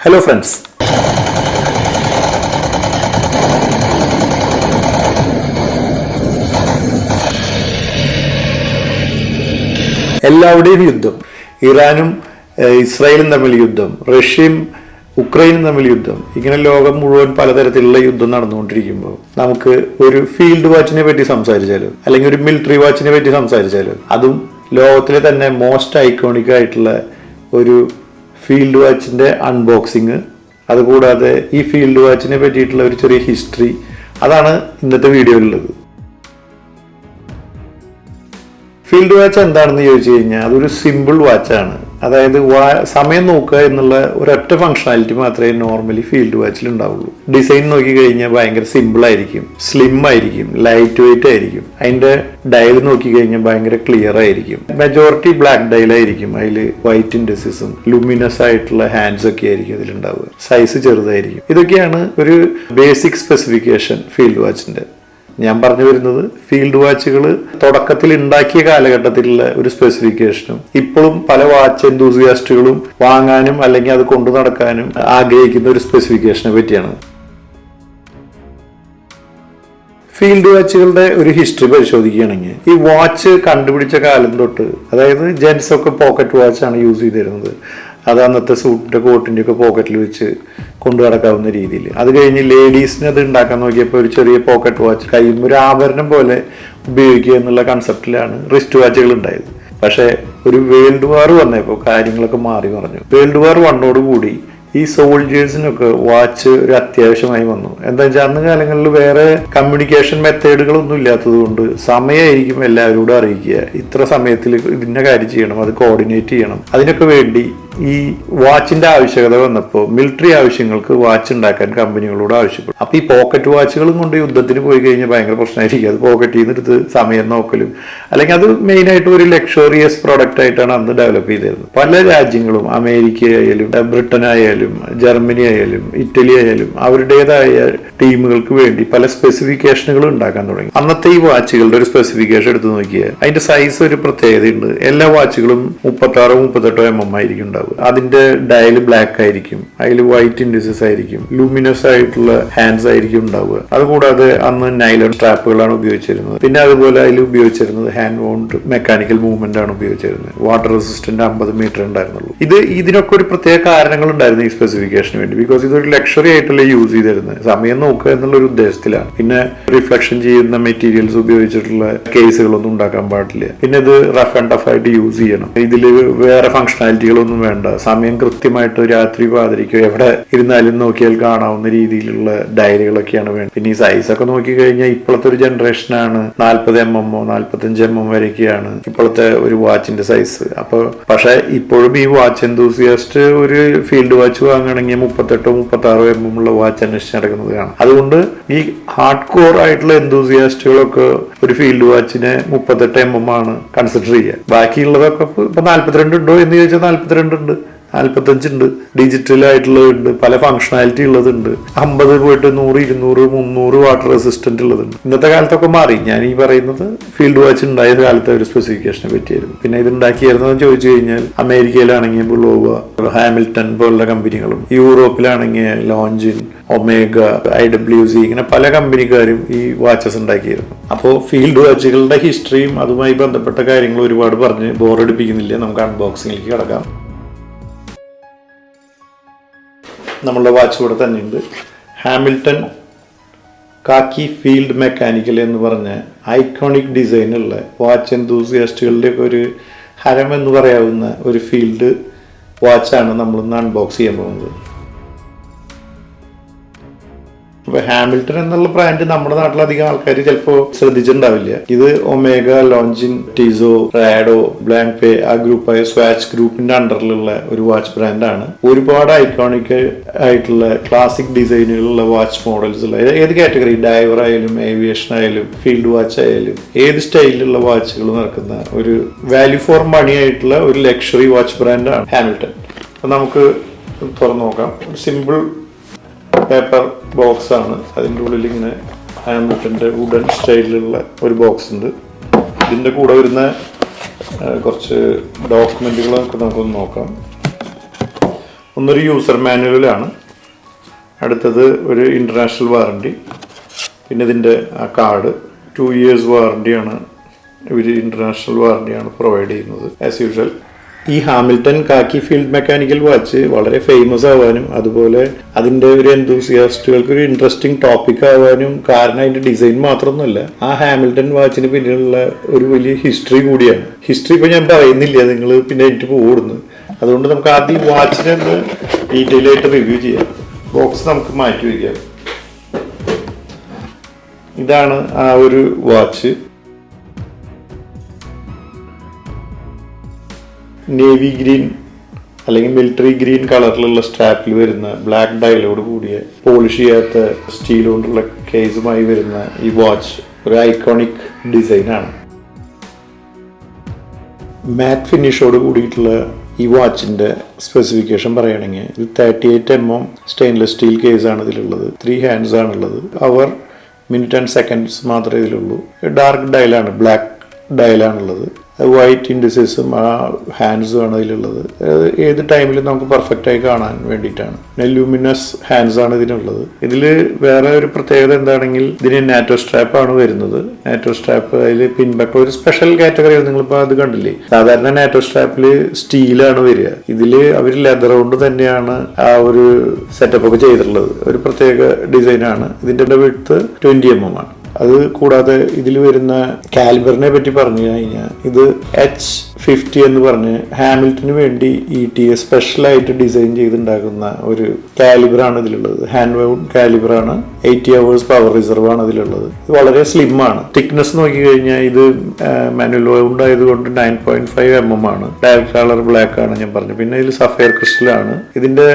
Hello friends, എല്ലാവരുടെയും യുദ്ധം, ഇറാനും ഇസ്രായേലും തമ്മിൽ യുദ്ധം, റഷ്യയും ഉക്രൈനും തമ്മിൽ യുദ്ധം, ഇങ്ങനെ ലോകം മുഴുവൻ പലതരത്തിലുള്ള യുദ്ധം നടന്നുകൊണ്ടിരിക്കുമ്പോൾ നമുക്ക് ഒരു ഫീൽഡ് വാച്ചിനെ പറ്റി സംസാരിച്ചാലോ, അല്ലെങ്കിൽ ഒരു മിലിറ്ററി വാച്ചിനെ പറ്റി സംസാരിച്ചാലോ, അതും ലോകത്തിലെ തന്നെ മോസ്റ്റ് ഐക്കോണിക് ആയിട്ടുള്ള ഒരു ഫീൽഡ് വാച്ചിന്റെ അൺബോക്സിങ്, അതുകൂടാതെ ഈ ഫീൽഡ് വാച്ചിനെ പറ്റിയിട്ടുള്ള ഒരു ചെറിയ ഹിസ്റ്ററി, അതാണ് ഇന്നത്തെ വീഡിയോയിലുള്ളത്. ഫീൽഡ് വാച്ച് എന്താണെന്ന് ചോദിച്ചു കഴിഞ്ഞാൽ അതൊരു സിമ്പിൾ വാച്ചാണ്. അതായത് സമയം നോക്കുക എന്നുള്ള ഒരൊറ്റ ഫംഗ്ഷനാലിറ്റി മാത്രമേ നോർമലി ഫീൽഡ് വാച്ചിൽ ഉണ്ടാവുള്ളൂ. ഡിസൈൻ നോക്കി കഴിഞ്ഞാൽ ഭയങ്കര സിമ്പിൾ ആയിരിക്കും, സ്ലിം ആയിരിക്കും, ലൈറ്റ് വെയിറ്റ് ആയിരിക്കും. അതിന്റെ ഡയൽ നോക്കി കഴിഞ്ഞാൽ ഭയങ്കര ക്ലിയർ ആയിരിക്കും. മെജോറിറ്റി ബ്ലാക്ക് ഡയൽ ആയിരിക്കും. അതിൽ വൈറ്റ് ഇൻഡസിസും ലൂമിനസ് ആയിട്ടുള്ള ഹാൻഡ്സ് ഒക്കെ ആയിരിക്കും അതിലുണ്ടാവുക. സൈസ് ചെറുതായിരിക്കും. ഇതൊക്കെയാണ് ഒരു ബേസിക് സ്പെസിഫിക്കേഷൻ ഫീൽഡ് വാച്ചിന്റെ. ഞാൻ പറഞ്ഞു വരുന്നത് ഫീൽഡ് വാച്ചുകൾ തുടക്കത്തിൽ ഉണ്ടാക്കിയ കാലഘട്ടത്തിലുള്ള ഒരു സ്പെസിഫിക്കേഷനും ഇപ്പോഴും പല വാച്ച് എന്തൂസിയാസ്റ്റുകളും വാങ്ങാനും അല്ലെങ്കിൽ അത് കൊണ്ടു നടക്കാനും ആഗ്രഹിക്കുന്ന ഒരു സ്പെസിഫിക്കേഷനെ പറ്റിയാണ്. ഫീൽഡ് വാച്ചുകളുടെ ഒരു ഹിസ്റ്ററി പരിശോധിക്കുകയാണെങ്കിൽ ഈ വാച്ച് കണ്ടുപിടിച്ച കാലം തൊട്ട്, അതായത് ജെൻസ് ഒക്കെ പോക്കറ്റ് വാച്ചാണ് യൂസ് ചെയ്തിരുന്നത്. അത് അന്നത്തെ സൂട്ടിന്റെ കോട്ടിന്റെ ഒക്കെ പോക്കറ്റിൽ വെച്ച് കൊണ്ടു നടക്കാവുന്ന രീതിയിൽ. അത് കഴിഞ്ഞ് ലേഡീസിന് അത് ഉണ്ടാക്കാൻ നോക്കിയപ്പോൾ ഒരു ചെറിയ പോക്കറ്റ് വാച്ച് കയ്യിൽ ഒരു ആഭരണം പോലെ ഉപയോഗിക്കുക എന്നുള്ള കൺസെപ്റ്റിലാണ് റിസ്റ്റ് വാച്ചുകൾ ഉണ്ടായത്. പക്ഷേ ഒരു വേൾഡ് വാർ വന്നപ്പോൾ കാര്യങ്ങളൊക്കെ മാറി പറഞ്ഞു. വേൾഡ് വാർ വന്നോടുകൂടി ഈ സോൾജേഴ്സിനൊക്കെ വാച്ച് ഒരു അത്യാവശ്യമായി വന്നു. എന്താ വെച്ചാൽ അന്ന് കാലങ്ങളിൽ വേറെ കമ്മ്യൂണിക്കേഷൻ മെത്തേഡുകളൊന്നും ഇല്ലാത്തത് കൊണ്ട് സമയമായിരിക്കും എല്ലാവരോടും അറിയിക്കുക. ഇത്ര സമയത്തിൽ ഇതിന്റെ കാര്യം ചെയ്യണം, അത് കോർഡിനേറ്റ് ചെയ്യണം. അതിനൊക്കെ വേണ്ടി ഈ വാച്ചിന്റെ ആവശ്യകത വന്നപ്പോൾ മിലിറ്ററി ആവശ്യങ്ങൾക്ക് വാച്ച് ഉണ്ടാക്കാൻ കമ്പനികളോട് ആവശ്യപ്പെടും. അപ്പൊ ഈ പോക്കറ്റ് വാച്ചുകളും കൊണ്ട് യുദ്ധത്തിന് പോയി കഴിഞ്ഞാൽ ഭയങ്കര പ്രശ്നമായിരിക്കും. അത് പോക്കറ്റിൽ നിന്ന് എടുത്ത് സമയം നോക്കലും, അല്ലെങ്കിൽ അത് മെയിൻ ആയിട്ട് ഒരു ലക്ഷറിയസ് പ്രോഡക്റ്റ് ആയിട്ടാണ് അന്ന് ഡെവലപ്പ് ചെയ്തിരുന്നത്. പല രാജ്യങ്ങളും, അമേരിക്ക ആയാലും ബ്രിട്ടൻ ആയാലും ജർമ്മനി ആയാലും ഇറ്റലി ആയാലും അവരുടേതായ ടീമുകൾക്ക് വേണ്ടി പല സ്പെസിഫിക്കേഷനുകൾ ഉണ്ടാക്കാൻ തുടങ്ങി. അന്നത്തെ ഈ വാച്ചുകളുടെ ഒരു സ്പെസിഫിക്കേഷൻ എടുത്ത് നോക്കിയാൽ അതിന്റെ സൈസ് ഒരു പ്രത്യേകതയുണ്ട്. എല്ലാ വാച്ചുകളും 36-38 mm ആയിരിക്കും ഉണ്ടാവുക. അതിന്റെ ഡയൽ ബ്ലാക്ക് ആയിരിക്കും, അതിൽ വൈറ്റ് ഇൻഡിസസ് ആയിരിക്കും, ലൂമിനസ് ആയിട്ടുള്ള ഹാൻഡ്സ് ആയിരിക്കും ഉണ്ടാവുക. അതുകൂടാതെ അന്ന് നൈലോൺ സ്ട്രാപ്പുകളാണ് ഉപയോഗിച്ചിരുന്നത്. പിന്നെ അതുപോലെ അതിൽ ഉപയോഗിച്ചിരുന്നത് ഹാൻഡ് വൗണ്ട് മെക്കാനിക്കൽ മൂവ്മെന്റ് ആണ് ഉപയോഗിച്ചിരുന്നത്. വാട്ടർ റെസിസ്റ്റന്റ് 50 മീറ്റർ ഉണ്ടായിരുന്നുള്ളൂ. ഇതിനൊക്കെ ഒരു പ്രത്യേക കാരണങ്ങൾ ഉണ്ടായിരുന്നു ഈ സ്പെസിഫിക്കേഷന് വേണ്ടി. ബിക്കോസ് ഇതൊരു ലക്ഷറി ആയിട്ടല്ലേ യൂസ് ചെയ്തിരുന്നത്, സമയം നോക്കുക എന്നുള്ള ഒരു ഉദ്ദേശത്തിലാണ്. പിന്നെ റിഫ്ലക്ഷൻ ചെയ്യുന്ന മെറ്റീരിയൽസ് ഉപയോഗിച്ചിട്ടുള്ള കേസുകളൊന്നും ഉണ്ടാക്കാൻ പാടില്ല. പിന്നെ ഇത് റഫ് ആൻഡ് ടഫ് ആയിട്ട് യൂസ് ചെയ്യണം. ഇതിൽ വേറെ ഫംഗ്ഷനാലിറ്റികളൊന്നും വേണ്ട. സമയം കൃത്യമായിട്ട് രാത്രി പാതിരിക്കോ എവിടെ ഇരുന്നാലും നോക്കിയാൽ കാണാവുന്ന രീതിയിലുള്ള ഡയറികളൊക്കെയാണ് വേണ്ടത്. പിന്നെ ഈ സൈസ് ഒക്കെ നോക്കി കഴിഞ്ഞാൽ ഇപ്പോഴത്തെ ഒരു ജനറേഷനാണ് 40 mm 45 mm വരെയൊക്കെയാണ് ഇപ്പോഴത്തെ ഒരു വാച്ചിന്റെ സൈസ്. അപ്പൊ പക്ഷെ ഇപ്പോഴും ഈ വാച്ച് എന്തൂസിയാസ്റ്റ് ഒരു ഫീൽഡ് വാച്ച് വാങ്ങണമെങ്കിൽ 38-36 mm ഉള്ള വാച്ച് അന്വേഷിച്ച് നടക്കുന്നത് കാണാം. അതുകൊണ്ട് ഈ ഹാർഡ് കോർ ആയിട്ടുള്ള എന്തൂസിയാസ്റ്റുകളൊക്കെ ഒരു ഫീൽഡ് വാച്ചിനെ 38 mm ആണ് കൺസിഡർ ചെയ്യുക. ബാക്കിയുള്ളതൊക്കെ ഇപ്പൊ 42 ഉണ്ടോ എന്ന് ചോദിച്ചാൽ 42 ഉണ്ട്, 45 ഉണ്ട്, ഡിജിറ്റൽ ആയിട്ടുള്ളതുണ്ട്, പല ഫംഗ്ഷനാലിറ്റി ഉള്ളതുണ്ട്, 50 പോയിട്ട് 100, 200, 300 വാട്ടർ റെസിസ്റ്റന്റ് ഉള്ളതുണ്ട്. ഇന്നത്തെ കാലത്തൊക്കെ മാറി. ഞാൻ ഈ പറയുന്നത് ഫീൽഡ് വാച്ച് ഉണ്ടായ കാലത്തെ ഒരു സ്പെസിഫിക്കേഷനെ പറ്റിയായിരുന്നു. പിന്നെ ഇത് ഉണ്ടാക്കിയായിരുന്നെന്ന് ചോദിച്ചു കഴിഞ്ഞാൽ അമേരിക്കയിലാണെങ്കിൽ ബുളോവ, ഹാമിൽട്ടൺ പോലുള്ള കമ്പനികളും, യൂറോപ്പിലാണെങ്കിൽ ലോഞ്ചിൻ, ഒമേഗ, IWC, ഇങ്ങനെ പല കമ്പനിക്കാരും ഈ വാച്ചസ് ഉണ്ടാക്കിയിരുന്നു. അപ്പോൾ ഫീൽഡ് വാച്ചുകളുടെ ഹിസ്റ്ററിയും അതുമായി ബന്ധപ്പെട്ട കാര്യങ്ങൾ ഒരുപാട് പറഞ്ഞ് ബോറടിപ്പിക്കുന്നില്ല. നമുക്ക് അൺബോക്സിംഗിലേക്ക് കിടക്കാം. നമ്മളുടെ വാച്ച് കൂടെ തന്നെയുണ്ട്. ഹാമിൽട്ടൺ കാക്കി ഫീൽഡ് മെക്കാനിക്കൽ എന്ന് പറഞ്ഞ ഐക്കോണിക് ഡിസൈനുള്ള വാച്ച് എന്തൂസിയാസ്റ്റുകളുടെയൊക്കെ ഒരു ഹരം എന്ന് പറയാവുന്ന ഒരു ഫീൽഡ് വാച്ചാണ് നമ്മളിന്ന് അൺബോക്സ് ചെയ്യാൻ പോകുന്നത്. അപ്പൊ ഹാമിൽട്ടൺ എന്നുള്ള ബ്രാൻഡ് നമ്മുടെ നാട്ടിലധികം ആൾക്കാർ ചിലപ്പോൾ ശ്രദ്ധിച്ചിട്ടുണ്ടാവില്ല. ഇത് ഒമേഗ, ലോഞ്ചിൻ, ടിസോ, റാഡോ, ബ്ലാങ്ക് പേ, ആ ഗ്രൂപ്പായ സ്വാച്ച് ഗ്രൂപ്പിന്റെ അണ്ടറിലുള്ള ഒരു വാച്ച് ബ്രാൻഡാണ്. ഒരുപാട് ഐക്കോണിക് ആയിട്ടുള്ള ക്ലാസിക് ഡിസൈനുകളുള്ള വാച്ച് മോഡൽസ് ഉള്ള ഏത് കാറ്റഗറി, ഡൈവർ ആയാലും ഏവിയേഷൻ ആയാലും ഫീൽഡ് വാച്ച് ആയാലും ഏത് സ്റ്റൈലിലുള്ള വാച്ചുകൾ നടക്കുന്ന ഒരു വാല്യൂ ഫോർ മണി ആയിട്ടുള്ള ഒരു ലക്ഷറി വാച്ച് ബ്രാൻഡാണ് ഹാമിൽട്ടൺ. അപ്പൊ നമുക്ക് തുറന്നു നോക്കാം. ഒരു സിമ്പിൾ പേപ്പർ ബോക്സ് ആണ്. അതിൻ്റെ ഉള്ളിൽ ഇങ്ങനെ ഹാമിൽട്ടൻ്റെ വുഡൻ സ്റ്റൈലിലുള്ള ഒരു ബോക്സ് ഉണ്ട്. ഇതിൻ്റെ കൂടെ വരുന്ന കുറച്ച് ഡോക്യുമെന്റുകളൊക്കെ നമുക്കൊന്ന് നോക്കാം. ഒന്നൊരു യൂസർ മാനുവലാണ്, അടുത്തത് ഒരു ഇൻ്റർനാഷണൽ വാറണ്ടി, പിന്നെ ഇതിൻ്റെ ആ കാർഡ് 2 years വാറണ്ടിയാണ്. ഇവർ ഇൻ്റർനാഷണൽ വാറണ്ടിയാണ് പ്രൊവൈഡ് ചെയ്യുന്നത് ആസ് യൂഷ്വൽ. ഈ ഹാമിൽട്ടൺ കാക്കി ഫീൽഡ് മെക്കാനിക്കൽ വാച്ച് വളരെ ഫേമസ് ആവാനും അതുപോലെ അതിൻ്റെ ഒരു എന്തൂസിയാസ്റ്റുകൾക്ക് ഒരു ഇൻട്രസ്റ്റിംഗ് ടോപ്പിക് ആവാനും കാരണം അതിൻ്റെ ഡിസൈൻ മാത്രമൊന്നുമല്ല, ആ ഹാമിൽട്ടൺ വാച്ചിന് പിന്നിലുള്ള ഒരു വലിയ ഹിസ്റ്ററി കൂടിയാണ്. ഹിസ്റ്ററി ഇപ്പോൾ ഞാൻ പറയുന്നില്ല, നിങ്ങൾ പിന്നെ എനിക്ക് പോകുന്നു. അതുകൊണ്ട് നമുക്ക് ആദ്യം വാച്ചിനെ ഒന്ന് ഡീറ്റെയിൽ ആയിട്ട് റിവ്യൂ ചെയ്യാം. ബോക്സ് നമുക്ക് മാറ്റി വയ്ക്കാം. ഇതാണ് ആ ഒരു വാച്ച്. നേവി ഗ്രീൻ അല്ലെങ്കിൽ മിലിറ്ററി ഗ്രീൻ കളറിലുള്ള സ്ട്രാപ്പിൽ വരുന്ന ബ്ലാക്ക് ഡയലോട് കൂടിയ പോളിഷ് ചെയ്യാത്ത സ്റ്റീൽ കൊണ്ടുള്ള കേസുമായി വരുന്ന ഈ വാച്ച് ഒരു ഐക്കോണിക് ഡിസൈനാണ്. മാറ്റ് ഫിനിഷോട് കൂടിയിട്ടുള്ള ഈ വാച്ചിൻ്റെ സ്പെസിഫിക്കേഷൻ പറയുകയാണെങ്കിൽ ഇത് 38 mm സ്റ്റെയിൻലെസ് സ്റ്റീൽ കേസാണ് ഇതിലുള്ളത്. 3 hands ആണുള്ളത്. അവർ മിനിറ്റ് ആൻഡ് സെക്കൻഡ്സ് മാത്രമേ ഇതിലുള്ളൂ. ഡാർക്ക് ഡയലാണ്, ബ്ലാക്ക് ഡയലാണുള്ളത്. വൈറ്റ് ഇൻഡിസസും ആ ഹാൻഡ്സും ആണ് ഇതിലുള്ളത്. ഏത് ടൈമിലും നമുക്ക് പെർഫെക്റ്റായി കാണാൻ വേണ്ടിയിട്ടാണ്. ലൂമിനസ് ഹാൻഡ്സ് ആണ് ഇതിനുള്ളത്. ഇതിൽ വേറെ ഒരു പ്രത്യേകത എന്താണെങ്കിൽ ഇതിന് നാറ്റോ സ്ട്രാപ്പ് ആണ് വരുന്നത്. നാറ്റോ സ്ട്രാപ്പ് അതിൽ പിൻബാക്ക് ഒരു സ്പെഷ്യൽ കാറ്റഗറി നിങ്ങളിപ്പോൾ അത് കണ്ടില്ലേ. സാധാരണ നാറ്റോ സ്ട്രാപ്പിൽ സ്റ്റീലാണ് വരിക. ഇതിൽ അവർ ലെതർ കൊണ്ട് തന്നെയാണ് ആ ഒരു സെറ്റപ്പ് ഒക്കെ ചെയ്തിട്ടുള്ളത്. ഒരു പ്രത്യേക ഡിസൈനാണ്. ഇതിൻ്റെ വിഡ്ത്ത് 20 mm ആണ്. അത് കൂടാതെ ഇതിൽ വരുന്ന കാലിബറിനെ പറ്റി പറഞ്ഞു കഴിഞ്ഞാൽ ഇത് H50 എന്ന് പറഞ്ഞ് ഹാമിൽട്ടന് വേണ്ടി ETA സ്പെഷ്യലായിട്ട് ഡിസൈൻ ചെയ്തുണ്ടാക്കുന്ന ഒരു കാലിബറാണ് ഇതിലുള്ളത്. ഹാൻഡ് വൗണ്ട് കാലിബറാണ്. 80 hours പവർ റിസർവ് ആണ് ഇതിലുള്ളത്. ഇത് വളരെ സ്ലിം ആണ്. തിക്നെസ് നോക്കി കഴിഞ്ഞാൽ ഇത് മാനുവൽ വൗണ്ട് ആയതുകൊണ്ട് 9.5 mm ആണ്. ഡയറക്ട് കളർ ബ്ലാക്ക് ആണ് ഞാൻ പറഞ്ഞു. പിന്നെ ഇതിൽ സഫയർ ക്രിസ്റ്റലാണ്. ഇതിന്റെ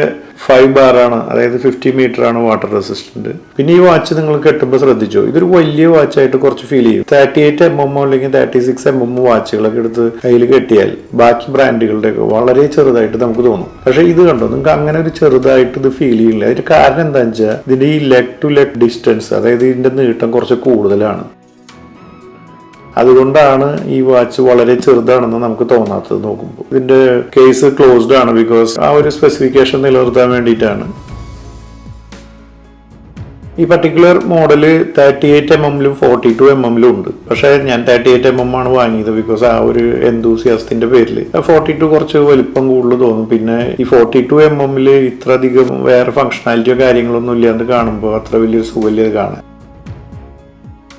5 bar ആണ്, അതായത് 50 meter ആണ് വാട്ടർ റെസിസ്റ്റന്റ്. പിന്നെ ഈ വാച്ച് നിങ്ങൾ കെട്ടുമ്പോൾ ശ്രദ്ധിച്ചോ, ഇതൊരു വലിയ വാച്ചായിട്ട് കുറച്ച് ഫീൽ ചെയ്യും. 38 mm അല്ലെങ്കിൽ 36 mm വാച്ചുകളൊക്കെ എടുത്ത് കയ്യിൽ കെട്ടിയാൽ ബാക്കി ബ്രാൻഡുകളുടെ വളരെ ചെറുതായിട്ട് നമുക്ക് തോന്നും. പക്ഷെ ഇത് കണ്ടോ, നിങ്ങൾക്ക് അങ്ങനെ ഒരു ചെറുതായിട്ട് ഇത് ഫീൽ ചെയ്യില്ല. അതിന്റെ കാരണം എന്താണെന്ന് വെച്ചാൽ ഇതിന്റെ ഈ ലെഗ് ടു ലെഗ് ഡിസ്റ്റൻസ്, അതായത് ഇതിന്റെ നീട്ടം കുറച്ച് കൂടുതലാണ്. അതുകൊണ്ടാണ് ഈ വാച്ച് വളരെ ചെറുതാണെന്ന് നമുക്ക് തോന്നാത്തത് നോക്കുമ്പോൾ. ഇതിന്റെ കേസ് ക്ലോസ്ഡ് ആണ്, ബിക്കോസ് ആ ഒരു സ്പെസിഫിക്കേഷൻ നിലനിർത്താൻ വേണ്ടിയിട്ടാണ്. ഈ പർട്ടിക്കുലർ മോഡല് 38 mm 42 mm ഉണ്ട്. പക്ഷെ ഞാൻ 38 mm ആണ് വാങ്ങിയത്, ബിക്കോസ് ആ ഒരു എന്തൂസിയാസത്തിന്റെ പേരിൽ. 42 കുറച്ച് വലിപ്പം കൂടുതൽ തോന്നും. പിന്നെ ഈ 42 mm ഇത്ര അധികം വേറെ ഫംഗ്ഷനാലിറ്റിയോ കാര്യങ്ങളൊന്നും ഇല്ലാണ്ട് കാണുമ്പോൾ അത്ര വലിയൊരു സുഖമില്ല കാണാൻ.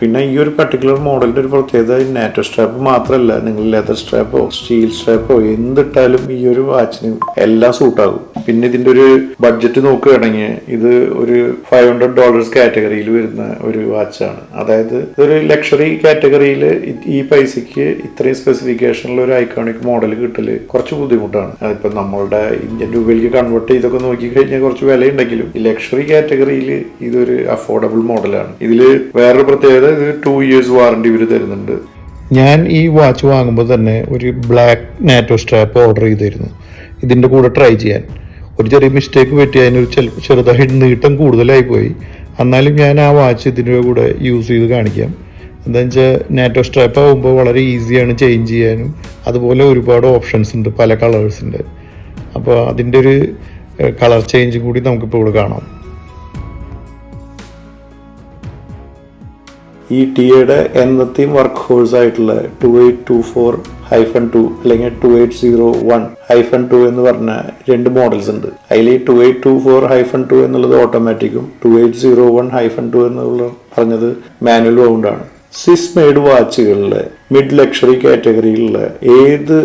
പിന്നെ ഈ ഒരു പർട്ടിക്കുലർ മോഡലിന്റെ ഒരു പ്രത്യേകത നാറ്റോ സ്ട്രാപ്പ് മാത്രമല്ല, നിങ്ങൾ ലെതർ സ്ട്രാപ്പോ സ്റ്റീൽ സ്ട്രാപ്പോ എന്തിട്ടാലും ഈ ഒരു വാച്ചിന് എല്ലാം സൂട്ടാകും. പിന്നെ ഇതിന്റെ ഒരു ബഡ്ജറ്റ് നോക്കുകയാണെങ്കിൽ ഇത് ഒരു $500 കാറ്റഗറിയിൽ വരുന്ന ഒരു വാച്ചാണ്. അതായത് ഇതൊരു ലക്ഷറി കാറ്റഗറിയിൽ ഈ പൈസക്ക് ഇത്രയും സ്പെസിഫിക്കേഷനിലുള്ള ഒരു ഐക്കോണിക് മോഡൽ കിട്ടല് കുറച്ച് ബുദ്ധിമുട്ടാണ്. അതിപ്പോ നമ്മളുടെ ഇന്ത്യൻ രൂപയിലേക്ക് കൺവേർട്ട് ചെയ്തൊക്കെ നോക്കി കഴിഞ്ഞാൽ കുറച്ച് വില ഉണ്ടെങ്കിലും ഈ ലക്ഷറി കാറ്റഗറിയിൽ ഇതൊരു അഫോർഡബിൾ മോഡലാണ്. ഇതിൽ വേറൊരു പ്രത്യേകത, ഇത് 2 years വാറണ്ടി ഇവർ തരുന്നുണ്ട്. ഞാൻ ഈ വാച്ച് വാങ്ങുമ്പോൾ തന്നെ ഒരു ബ്ലാക്ക് നാറ്റോ സ്ട്രാപ്പ് ഓർഡർ ചെയ്തിരുന്നു ഇതിൻ്റെ കൂടെ ട്രൈ ചെയ്യാൻ. ഒരു ചെറിയ മിസ്റ്റേക്ക് പറ്റി, അതിനൊരു ചെറുതായിട്ട് നീട്ടം കൂടുതലായി പോയി. എന്നാലും ഞാൻ ആ വാച്ച് ഇതിൻ്റെ കൂടെ യൂസ് ചെയ്ത് കാണിക്കാം. എന്താണെന്ന് വെച്ചാൽ നാറ്റോ സ്ട്രാപ്പ് ആകുമ്പോൾ വളരെ ഈസിയാണ് ചേഞ്ച് ചെയ്യാനും, അതുപോലെ ഒരുപാട് ഓപ്ഷൻസ് ഉണ്ട്, പല കളേഴ്സിൻ്റെ. അപ്പോൾ അതിൻ്റെ ഒരു കളർ ചേഞ്ചും കൂടി നമുക്കിപ്പോൾ ഇവിടെ കാണാം. ഈ ടിയുടെ എന്നത്തെയും വർക്ക് ഹോഴ്സ് ആയിട്ടുള്ള 2824-2 അല്ലെങ്കിൽ 2801-2 എന്ന് പറഞ്ഞ 2 മോഡൽസ് ഉണ്ട്. അതിൽ 2824-2 എന്നുള്ളത് ഓട്ടോമാറ്റിക്കും 2801-2 എന്നുള്ള പറഞ്ഞത് മാനുവൽ വൗണ്ടാണ്. സ്വിസ് മെയ്ഡ് വാച്ചുകളിലെ മിഡ് ലക്ഷറി കാറ്റഗറിയിലുള്ള ഏത്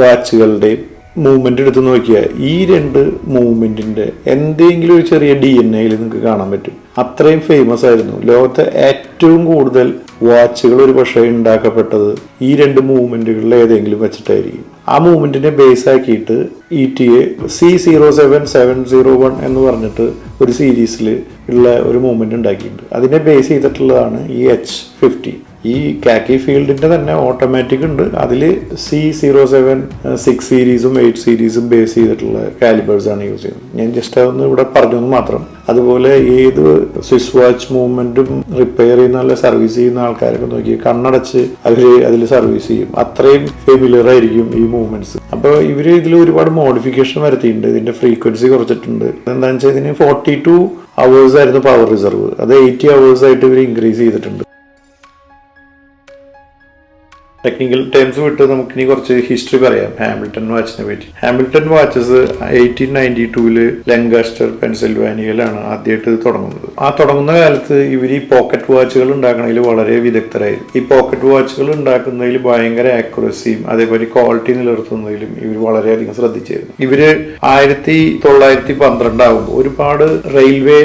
വാച്ചുകളുടെയും മൂവ്മെന്റ് എടുത്ത് നോക്കിയാൽ ഈ 2 മൂവ്മെന്റിന്റെ എന്തെങ്കിലും ഒരു ചെറിയ DNA നിങ്ങൾക്ക് കാണാൻ പറ്റും. അത്രയും ഫേമസ് ആയിരുന്നു. ലോകത്തെ ഏറ്റവും കൂടുതൽ വാച്ചുകൾ ഒരു പക്ഷേ ഉണ്ടാക്കപ്പെട്ടത് ഈ 2 മൂവ്മെന്റുകളിൽ ഏതെങ്കിലും വെച്ചിട്ടായിരിക്കും. ആ മൂവ്മെന്റിനെ ബേസ് ആക്കിയിട്ട് ETA C07701 എന്ന് പറഞ്ഞിട്ട് ഒരു സീരീസിൽ ഉള്ള ഒരു മൂവ്മെന്റ് ഉണ്ടാക്കിയിട്ടുണ്ട്. അതിനെ ബേസ് ചെയ്തിട്ടുള്ളതാണ് ഈ H50. ഈ കാക്കി ഫീൽഡിന്റെ തന്നെ ഓട്ടോമാറ്റിക് ഉണ്ട്. അതിൽ C07 6 സീരീസും 8 സീരീസും ബേസ് ചെയ്തിട്ടുള്ള കാലിബേഴ്സ് ആണ് യൂസ് ചെയ്യുന്നത്. ഞാൻ ജസ്റ്റ് അതൊന്ന് ഇവിടെ പറഞ്ഞു മാത്രം. അതുപോലെ ഏത് സ്വിസ് വാച്ച് മൂവ്മെന്റും റിപ്പയർ ചെയ്യുന്ന സർവീസ് ചെയ്യുന്ന ആൾക്കാരൊക്കെ നോക്കി കണ്ണടച്ച് അതിൽ സർവീസ് ചെയ്യും. അത്രയും ഫെമിലിയർ ആയിരിക്കും ഈ മൂവ്മെന്റ്സ്. അപ്പോൾ ഇവര് ഇതിൽ ഒരുപാട് മോഡിഫിക്കേഷൻ വരുത്തിയിട്ടുണ്ട്. ഇതിന്റെ ഫ്രീക്വൻസി കുറച്ചിട്ടുണ്ട്. എന്താണെന്ന് വെച്ചാൽ ഇതിന് 42 hours ആയിരുന്നു പവർ റിസർവ്, അത് 80 hours ആയിട്ട് ഇവർ ഇൻക്രീസ് ചെയ്തിട്ടുണ്ട്. ടെക്നിക്കൽ ടേംസ് വിട്ട് നമുക്ക് ഇനി കുറച്ച് ഹിസ്റ്ററി പറയാം ഹാമിൽട്ടൺ വാച്ചിനെ പറ്റി. ഹാമിൽട്ടൺ വാച്ചസ് 1892 ലങ്കാസ്റ്റർ പെൻസിൽവാനിയയിലാണ് ആദ്യമായിട്ട് ഇത് തുടങ്ങുന്നത്. ആ തുടങ്ങുന്ന കാലത്ത് ഇവർ ഈ പോക്കറ്റ് വാച്ചുകൾ ഉണ്ടാക്കുന്നതിൽ വളരെ വിദഗ്ധരായിരുന്നു. ഈ പോക്കറ്റ് വാച്ചുകൾ ഉണ്ടാക്കുന്നതിൽ ഭയങ്കര ആക്യുറസിയും അതേപോലെ ക്വാളിറ്റി നിലനിർത്തുന്നതിലും ഇവർ വളരെയധികം ശ്രദ്ധിച്ചിരുന്നു. ഇവര് 1912 ആകുമ്പോൾ ഒരുപാട് റെയിൽവേ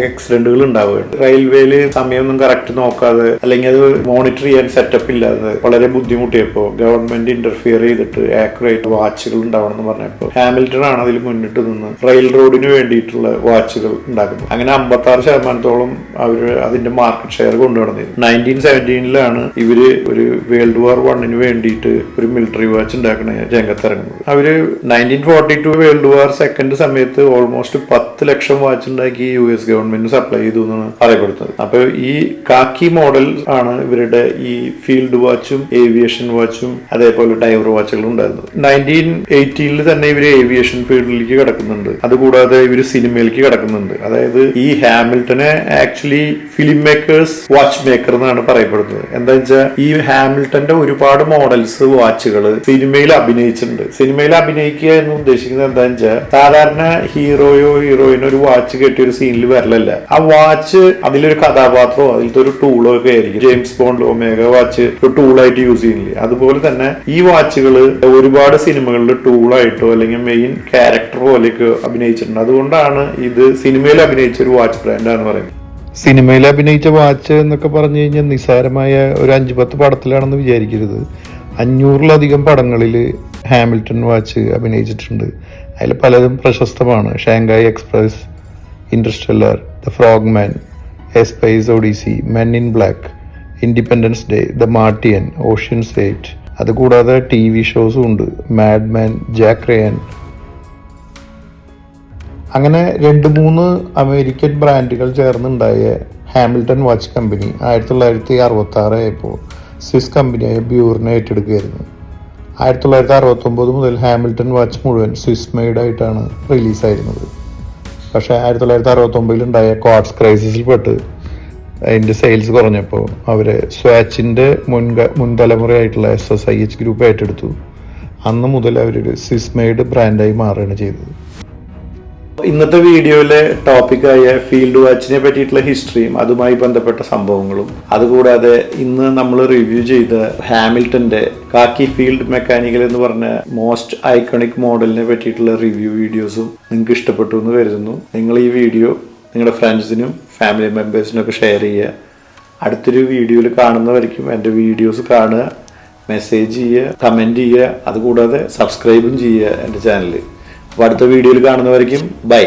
ആക്സിഡന്റുകൾ ഉണ്ടാവുകയുണ്ട്. റെയിൽവേയില് സമയമൊന്നും കറക്റ്റ് നോക്കാതെ അല്ലെങ്കിൽ അത് മോണിറ്റർ ചെയ്യാൻ സെറ്റപ്പ് ഇല്ലാതെ വളരെ ബുദ്ധിമുട്ടിയപ്പോൾ ഗവൺമെന്റ് ഇന്റർഫിയർ ചെയ്തിട്ട് ആക്യുറേറ്റ് വാച്ചുകൾ ഉണ്ടാവണം എന്ന് പറഞ്ഞപ്പോൾ ഹാമിൽട്ടൺ ആണ് അതിൽ മുന്നിട്ട് നിന്ന് റെയിൽ റോഡിന് വേണ്ടിയിട്ടുള്ള വാച്ചുകൾ ഉണ്ടാക്കുന്നത്. അങ്ങനെ 56% അവർ അതിന്റെ മാർക്കറ്റ് ഷെയർ കൊണ്ടുവന്നിരുന്നു. 1917 ഇവര് ഒരു വേൾഡ് വാർ 1 വേണ്ടിയിട്ട് ഒരു മിലിറ്ററി വാച്ച് ഉണ്ടാക്കുന്ന രംഗത്തിറങ്ങുന്നത്. അവര് 1942 വേൾഡ് വാർ 2 സമയത്ത് ഓൾമോസ്റ്റ് 10 ലക്ഷം വാച്ച് ഉണ്ടാക്കി US ഗവൺമെന്റ് സപ്ലൈ ചെയ്തു എന്നാണ് പറയപ്പെടുന്നത്. അപ്പൊ ഈ കാക്കി മോഡൽ ആണ് ഇവരുടെ ഈ ഫീൽഡ് വാച്ചും ഏവിയേഷൻ വാച്ചും അതേപോലെ ഡൈവർ വാച്ചുകളും ഉണ്ടായിരുന്നത്. 1980 തന്നെ ഇവര് ഏവിയേഷൻ ഫീൽഡിലേക്ക് കിടക്കുന്നുണ്ട്. അതുകൂടാതെ ഇവര് സിനിമയിലേക്ക് കിടക്കുന്നുണ്ട്. അതായത് ഈ ഹാമിൽട്ടനെ actually film makers watch maker എന്നാണ് പറയപ്പെടുന്നത്. എന്താ വെച്ചാൽ ഈ ഹാമിൽട്ടന്റെ ഒരുപാട് മോഡൽസ് വാച്ചുകൾ സിനിമയിൽ അഭിനയിച്ചിട്ടുണ്ട്. സിനിമയിൽ അഭിനയിക്കുക എന്ന് ഉദ്ദേശിക്കുന്നത് എന്താണെന്ന് വെച്ചാൽ സാധാരണ ഹീറോയോ ഹീറോയിനോ ഒരു വാച്ച് കെട്ടിയ ഒരു സീനിൽ വരലല്ല. ആ വാച്ച് അതിലൊരു കഥാപാത്രമോ അതിലത്തെ ഒരു ടൂളോ ഒക്കെ ആയിരിക്കും. ജെയിംസ് ബോണ്ട് ഒമേഗ വാച്ച് ഒരു ടൂളായിട്ട് യൂസ് ചെയ്യുന്നില്ലേ, അതുപോലെ തന്നെ ഈ വാച്ചുകൾ ഒരുപാട് സിനിമകളിൽ ടൂളായിട്ടോ അല്ലെങ്കിൽ മെയിൻ ക്യാരക്ടർ പോലെയൊക്കെ അഭിനയിച്ചിട്ടുണ്ട്. അതുകൊണ്ടാണ് ഇത് സിനിമയിൽ അഭിനയിച്ച ഒരു വാച്ച് ബ്രാൻഡാന്ന് പറയുന്നത്. സിനിമയിൽ അഭിനയിച്ച വാച്ച് എന്നൊക്കെ പറഞ്ഞു കഴിഞ്ഞാൽ നിസ്സാരമായ ഒരു 5-10 പടത്തിലാണെന്ന് വിചാരിക്കരുത്. 500-ലധികം പടങ്ങളിൽ ഹാമിൽട്ടൺ വാച്ച് അഭിനയിച്ചിട്ടുണ്ട്. അതിൽ പലതും പ്രശസ്തമാണ്. Shanghai Express, Interstellar, the Frogman, a Space Odyssey, Men in Black, Independence Day, the Martian, Ocean's 8. അതുകൂടാതെ TV ഷോസും ഉണ്ട്, മാഡ്മാൻ, ജാക്ക് റയൻ. അങ്ങനെ 2-3 അമേരിക്കൻ ബ്രാൻഡുകൾ ചേർന്നുണ്ടായ ഹാമിൽട്ടൺ വാച്ച് കമ്പനി 1966 ആയപ്പോൾ സ്വിസ് കമ്പനിയായ ബ്യൂറിനെ ഏറ്റെടുക്കുകയായിരുന്നു. 1969 മുതൽ ഹാമിൽട്ടൺ വാച്ച് മുഴുവൻ സ്വിസ് മെയ്ഡായിട്ടാണ് റിലീസായിരുന്നത്. പക്ഷേ 1969 ഉണ്ടായ ക്വാർട്സ് ക്രൈസിസിൽപ്പെട്ട് അതിൻ്റെ സെയിൽസ് കുറഞ്ഞപ്പോൾ അവർ സ്വാച്ചിൻ്റെ മുൻതലമുറയായിട്ടുള്ള SSIH ഗ്രൂപ്പ് ഏറ്റെടുത്തു. അന്ന് മുതൽ അവരൊരു സ്വിസ് മെയ്ഡ് ബ്രാൻഡായി മാറുകയാണ് ചെയ്തത്. ഇന്നത്തെ വീഡിയോയിലെ ടോപ്പിക്കായ ഫീൽഡ് വാച്ചിനെ പറ്റിയിട്ടുള്ള ഹിസ്റ്ററിയും അതുമായി ബന്ധപ്പെട്ട സംഭവങ്ങളും, അതുകൂടാതെ ഇന്ന് നമ്മൾ റിവ്യൂ ചെയ്ത ഹാമിൽട്ടന്റെ കാക്കി ഫീൽഡ് മെക്കാനിക്കൽ എന്ന് പറഞ്ഞ മോസ്റ്റ് ഐക്കണിക് മോഡലിനെ പറ്റിയിട്ടുള്ള റിവ്യൂ വീഡിയോസും നിങ്ങൾക്ക് ഇഷ്ടപ്പെട്ടു എന്ന് കരുതുന്നു. നിങ്ങൾ ഈ വീഡിയോ നിങ്ങളുടെ ഫ്രണ്ട്സിനും ഫാമിലി മെമ്പേഴ്സിനൊക്കെ ഷെയർ ചെയ്യുക. അടുത്തൊരു വീഡിയോയിൽ കാണുന്നവരിക്കും എൻ്റെ വീഡിയോസ് കാണുക, മെസ്സേജ് ചെയ്യുക, കമൻറ്റ് ചെയ്യുക, അതുകൂടാതെ സബ്സ്ക്രൈബും ചെയ്യുക എൻ്റെ ചാനൽ. അപ്പോൾ അടുത്ത വീഡിയോയിൽ കാണുന്നവരിക്കും ബൈ.